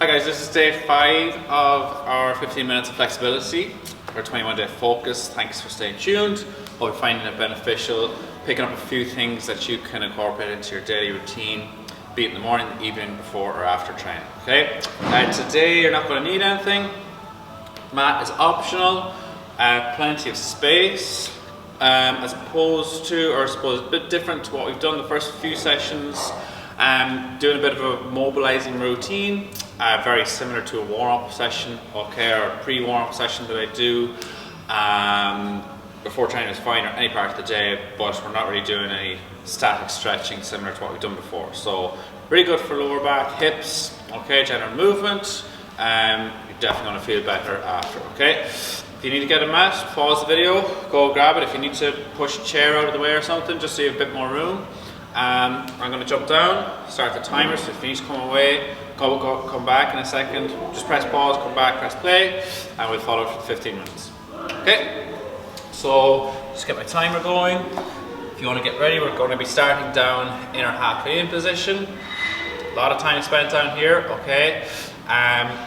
Hi guys, this is day 5 of our 15 minutes of flexibility, our 21-day focus. Thanks for staying tuned. Hope you're finding it beneficial, picking up a few things that you can incorporate into your daily routine, be it in the morning, the evening, before or after training. Okay? Today you're not going to need anything. Mat is optional, plenty of space, as opposed to, or I suppose a bit different to what we've done the first few sessions. Doing a bit of a mobilizing routine, very similar to a warm-up session, okay, or a pre-warm-up session that I do before training is fine, or any part of the day, but we're not really doing any static stretching similar to what we've done before. So really good for lower back, hips, okay, general movement. You're definitely going to feel better after, okay? If you need to get a mat, pause the video, go grab it. If you need to push a chair out of the way or something, just so you have a bit more room. I'm going to jump down, start the timer, so if you need to come away, come back in a second, just press pause, come back, press play, and we'll follow for 15 minutes. Okay, so just get my timer going. If you want to get ready, we're going to be starting down in our halfway in position. A lot of time spent down here, okay,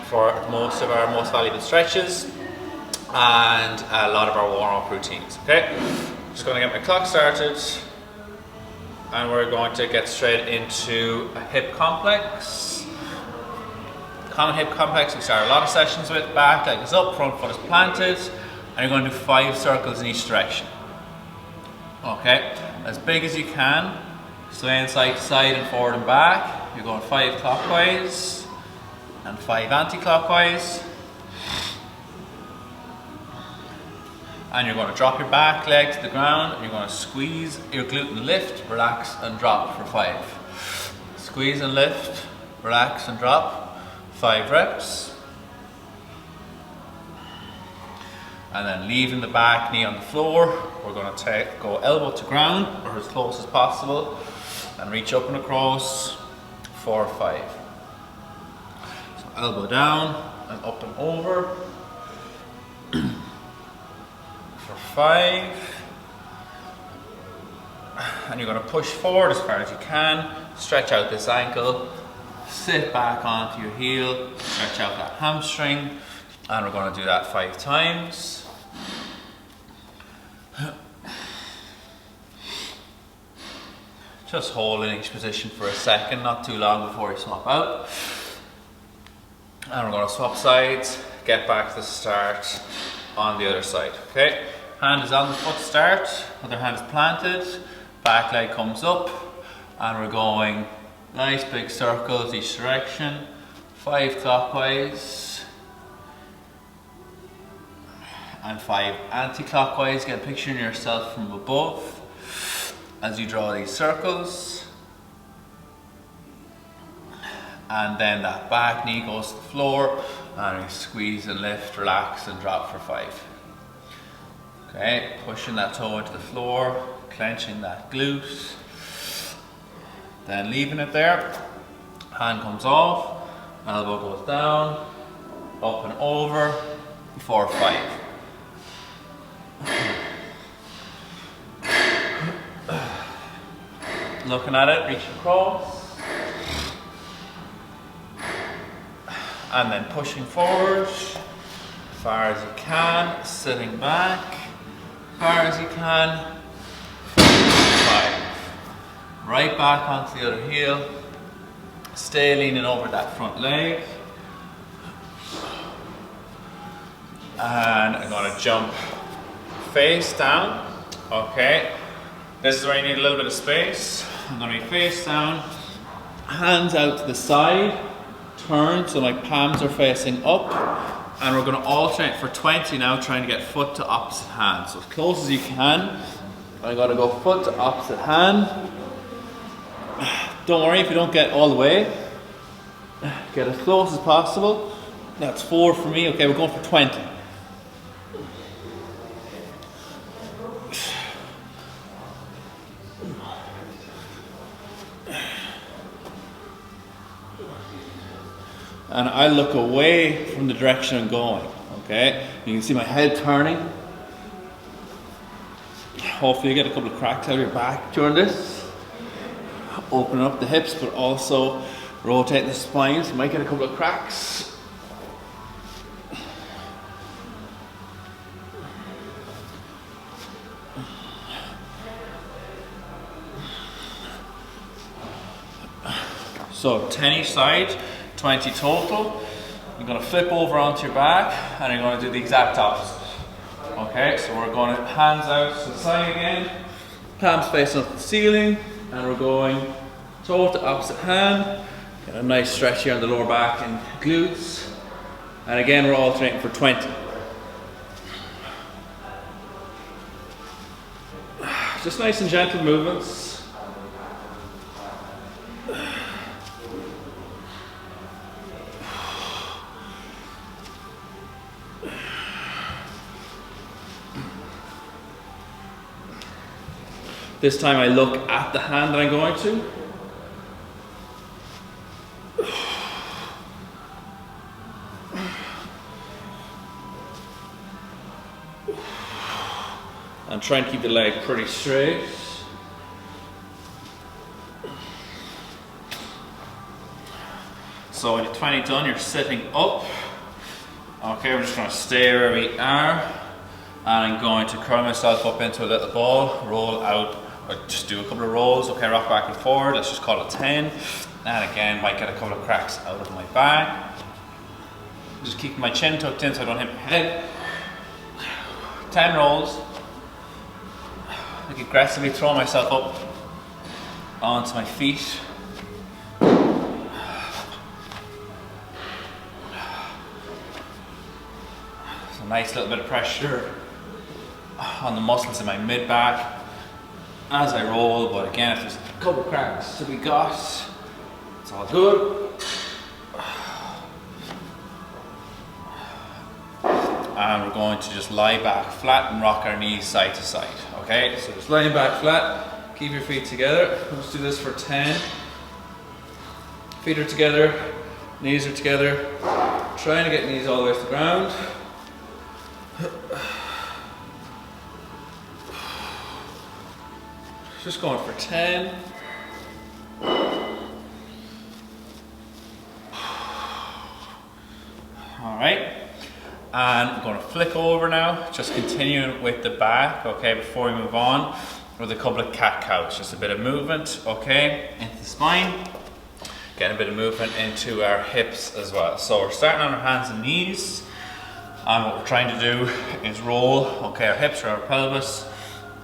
for most of our most valuable stretches and a lot of our warm-up routines, okay. Just going to get my clock started. And we're going to get straight into a hip complex. Common hip complex we start a lot of sessions with. Back leg is up, front foot is planted, and you're going to do 5 circles in each direction. Okay, as big as you can, swaying side to side and forward and back. You're going 5 clockwise and 5 anti-clockwise. And you're going to drop your back leg to the ground, and you're going to squeeze your glute and lift, relax and drop for 5. Squeeze and lift, relax and drop, 5 reps. And then leaving the back knee on the floor, we're going to go elbow to ground, or as close as possible, and reach up and across for 5. So elbow down and up and over. 5, and you're going to push forward as far as you can, stretch out this ankle, sit back onto your heel, stretch out that hamstring, and we're going to do that 5 times. Just hold in each position for a second, not too long before you swap out. And we're going to swap sides, get back to the start on the other side, okay? Hand is on the foot start, other hand is planted, back leg comes up, and we're going nice big circles each direction, 5 clockwise, and 5 anti-clockwise. Get a picture of yourself from above as you draw these circles. And then that back knee goes to the floor, and we squeeze and lift, relax and drop for 5. Okay, pushing that toe into the floor, clenching that glute, then leaving it there. Hand comes off, elbow goes down, up and over, for 5. Looking at it, reach across. And then pushing forward, as far as you can, sitting back, as far as you can, 5. Right back onto the other heel, stay leaning over that front leg. And I'm going to jump face down, okay. This is where you need a little bit of space. I'm going to be face down, hands out to the side, turn so my palms are facing up, and we're going to alternate for 20 now, trying to get foot to opposite hand. So as close as you can. I'm going to go foot to opposite hand. Don't worry if you don't get all the way. Get as close as possible. That's 4 for me. Okay, we're going for 20. And I look away from the direction I'm going, okay? You can see my head turning. Hopefully you get a couple of cracks out of your back during this. Opening up the hips, but also Rotate the spines, you might get a couple of cracks. So 10 each side, 20 total. You're going to flip over onto your back and you're going to do the exact opposite. Okay, so we're going to hands out to the side again, palms facing up the ceiling, and we're going toe to opposite hand. Get a nice stretch here on the lower back and glutes. And again, we're alternating for 20. Just nice and gentle movements. This time I look at the hand that I'm going to. And try and keep the leg pretty straight. So when you're 20 done, you're sitting up. Okay, we're just going to stay where we are. And I'm going to curl myself up into a little ball, roll out, or just do a couple of rolls. Okay, rock back and forward, let's just call it 10. And again, might get a couple of cracks out of my back. Just keeping my chin tucked in so I don't hit my head. 10 rolls. I can aggressively throw myself up onto my feet. So nice little bit of pressure on the muscles in my mid back as I roll, but again, if there's a couple of cracks to be got, it's all good. And we're going to just lie back flat and rock our knees side to side. Okay, so just lying back flat, keep your feet together. Let's do this for 10. Feet are together, knees are together. Trying to get knees all the way to the ground. Just going for 10. All right. And I'm going to flick over now, just continuing with the back, okay, before we move on with a couple of cat-cows. Just a bit of movement, okay, into the spine. Getting a bit of movement into our hips as well. So we're starting on our hands and knees. And what we're trying to do is roll, okay, our hips or our pelvis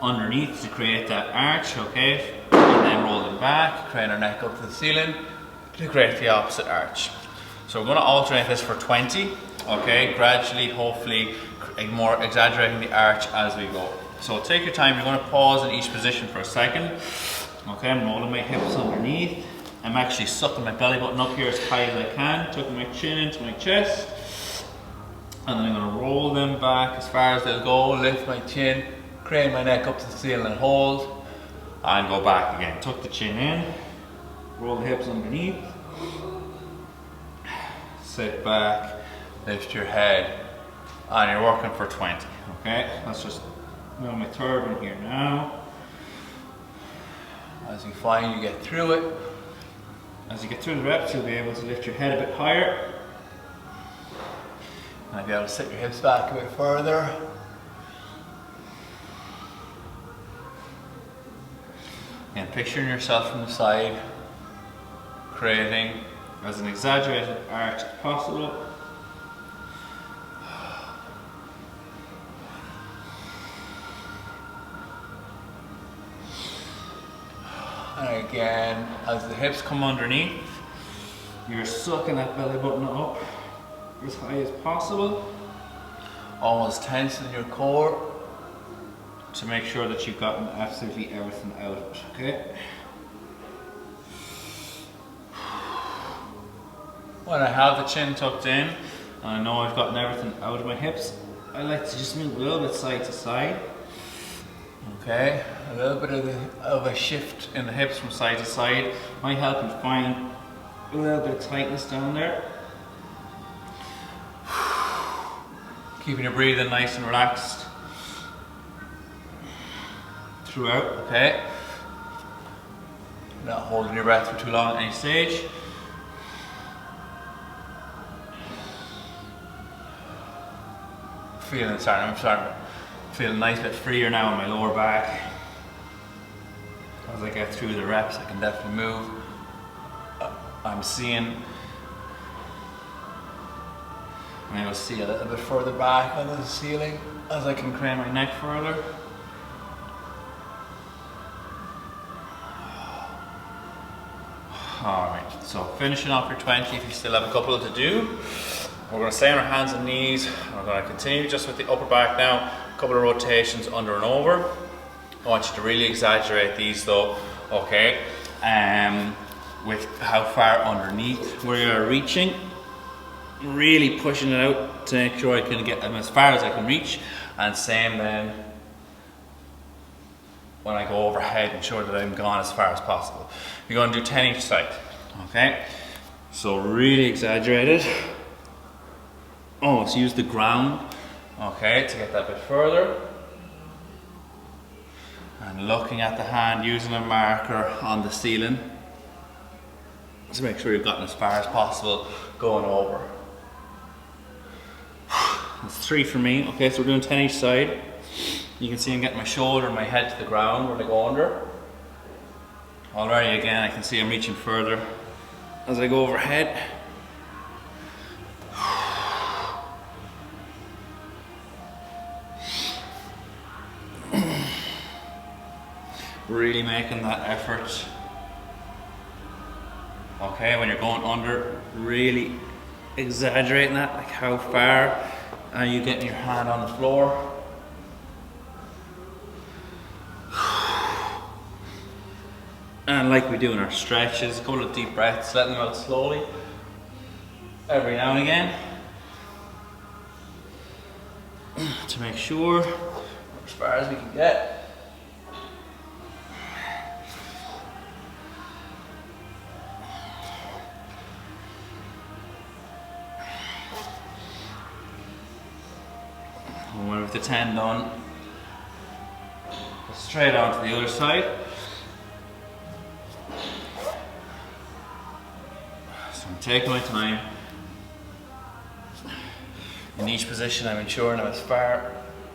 underneath to create that arch, okay, and then rolling back, creating our neck up to the ceiling to create the opposite arch. So we're going to alternate this for 20, okay, gradually, hopefully, more exaggerating the arch as we go. So take your time, you're going to pause in each position for a second. Okay, I'm rolling my hips underneath. I'm actually sucking my belly button up here as high as I can, tucking my chin into my chest. And then I'm going to roll them back as far as they'll go, lift my chin, crane my neck up to the ceiling and hold. And go back again. Tuck the chin in, roll the hips underneath. Sit back, lift your head, and you're working for 20, okay? Let's just move my third one here now. As you find you get through it, as you get through the reps, you'll be able to lift your head a bit higher. And be able to sit your hips back a bit further. And picturing yourself from the side, creating as an exaggerated arch as possible. And again, as the hips come underneath, you're sucking that belly button up as high as possible. Almost tensing your core to make sure that you've gotten absolutely everything out of it, okay? When I have the chin tucked in, and I know I've gotten everything out of my hips, I like to just move a little bit side to side. Okay, a little bit of a shift in the hips from side to side might help you find a little bit of tightness down there. Keeping your breathing nice and relaxed throughout, okay? Not holding your breath for too long at any stage. I'm starting to feel a nice bit freer now in my lower back. As I get through the reps, I can definitely move. I'm seeing, I will see a little bit further back on the ceiling as I can crane my neck further. Alright, so finishing off your 20, if you still have a couple to do. We're going to stay on our hands and knees. We're going to continue just with the upper back now. A couple of rotations under and over. I want you to really exaggerate these though, okay? With how far underneath we are reaching. Really pushing it out to make sure I can get them as far as I can reach. And same then when I go overhead, ensure that I'm gone as far as possible. You're going to do 10 each side, okay? So really exaggerate it. Almost use the ground, okay, to get that bit further. And looking at the hand, using a marker on the ceiling to make sure you've gotten as far as possible going over. That's 3 for me. Okay, so we're doing 10 each side. You can see I'm getting my shoulder and my head to the ground where they go under. Already again, I can see I'm reaching further as I go overhead. Really making that effort. Okay, when you're going under, really exaggerating that, like how far are you getting your hand on the floor? And like we do in our stretches, a couple of deep breaths, letting them out slowly every now and again to make sure we're as far as we can get. And when with the 10 done, straight on to the other side. So I'm taking my time. In each position, I'm ensuring I'm as far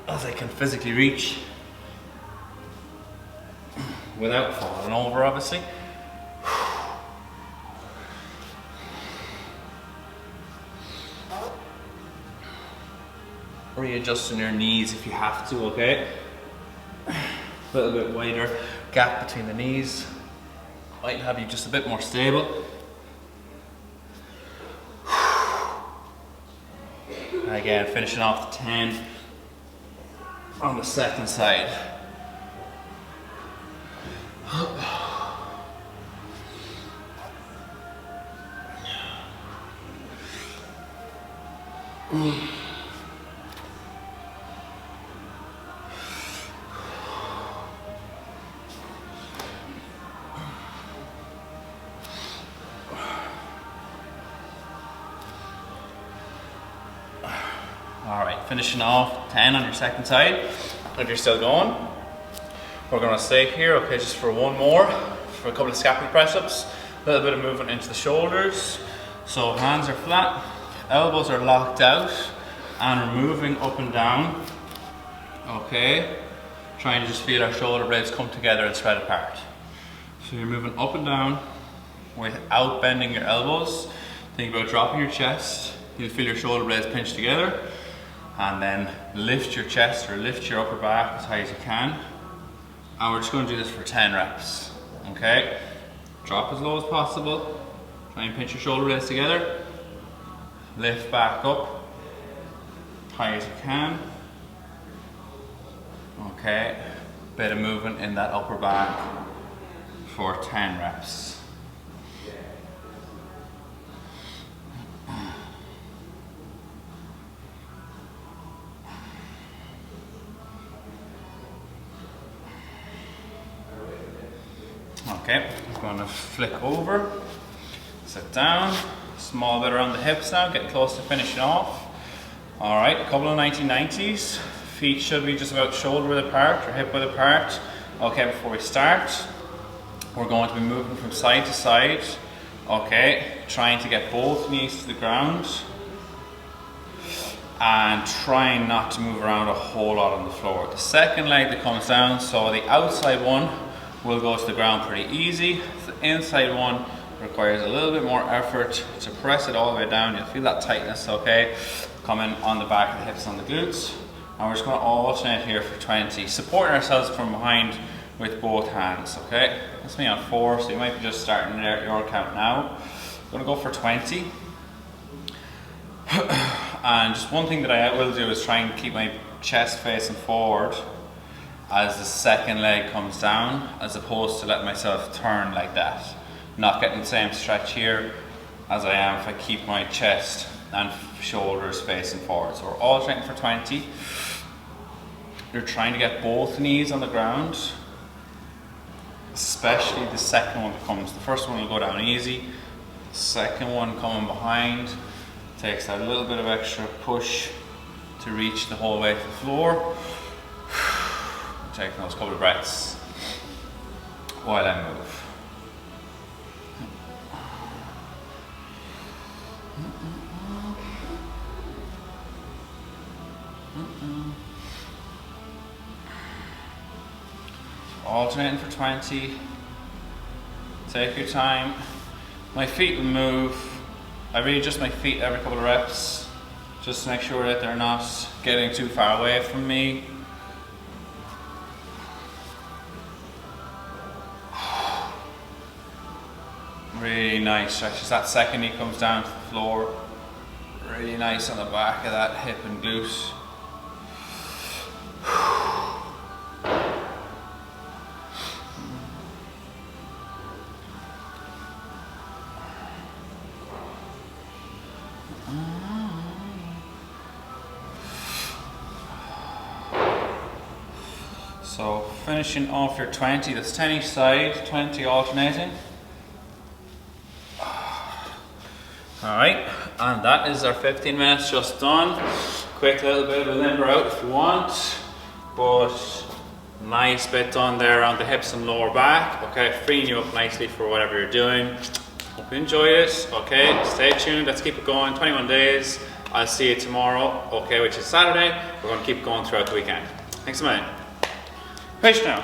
as I can physically reach without falling over, obviously. Readjusting your knees if you have to, okay? A little bit wider gap between the knees might have you just a bit more stable. And again, finishing off the 10 on the second side. Alright, finishing off 10 on your second side. If you're still going, we're going to stay here, okay, just for one more, for a couple of scapular press-ups, a little bit of movement into the shoulders. So hands are flat, elbows are locked out, and we're moving up and down, okay, trying to just feel our shoulder blades come together and spread apart. So you're moving up and down without bending your elbows. Think about dropping your chest. You'll feel your shoulder blades pinch together, and then lift your chest or lift your upper back as high as you can. And we're just going to do this for 10 reps, okay? Drop as low as possible. Try and pinch your shoulder blades together. Lift back up, high as you can. Okay, bit of movement in that upper back for 10 reps. Okay, I'm going to flick over, sit down, small bit around the hips now, getting close to finishing off. Alright, a couple of 1990s. Feet should be just about shoulder width apart or hip width apart. Okay, before we start, we're going to be moving from side to side. Okay, trying to get both knees to the ground and trying not to move around a whole lot on the floor. The second leg that comes down, so the outside one will go to the ground pretty easy. The inside one requires a little bit more effort to press it all the way down. You'll feel that tightness, okay, coming on the back of the hips, on the glutes. And we're just going to alternate here for 20, supporting ourselves from behind with both hands, okay? That's me on 4, so you might be just starting there, your count now. I'm going to go for 20. And just one thing that I will do is try and keep my chest facing forward as the second leg comes down, as opposed to letting myself turn like that. Not getting the same stretch here as I am if I keep my chest and shoulders facing forward. So we're alternating for 20. You're trying to get both knees on the ground, especially the second one that comes. The first one will go down easy. The second one coming behind takes a little bit of extra push to reach the whole way to the floor. Taking those couple of breaths while I move. Alternating for 20. Take your time. My feet will move. I really adjust my feet every couple of reps, just to make sure that they're not getting too far away from me. Really nice stretches. That second knee comes down to the floor. Really nice on the back of that hip and glute. So finishing off your 20, that's 10 each side, 20 alternating. Alright, and that is our 15 minutes just done. Quick little bit of a limber out if you want, but nice bit done there on the hips and lower back. Okay, freeing you up nicely for whatever you're doing. Hope you enjoyed it. Okay, stay tuned, let's keep it going. 21 days. I'll see you tomorrow, okay, which is Saturday. We're going to keep going throughout the weekend. Thanks a million. Peace now.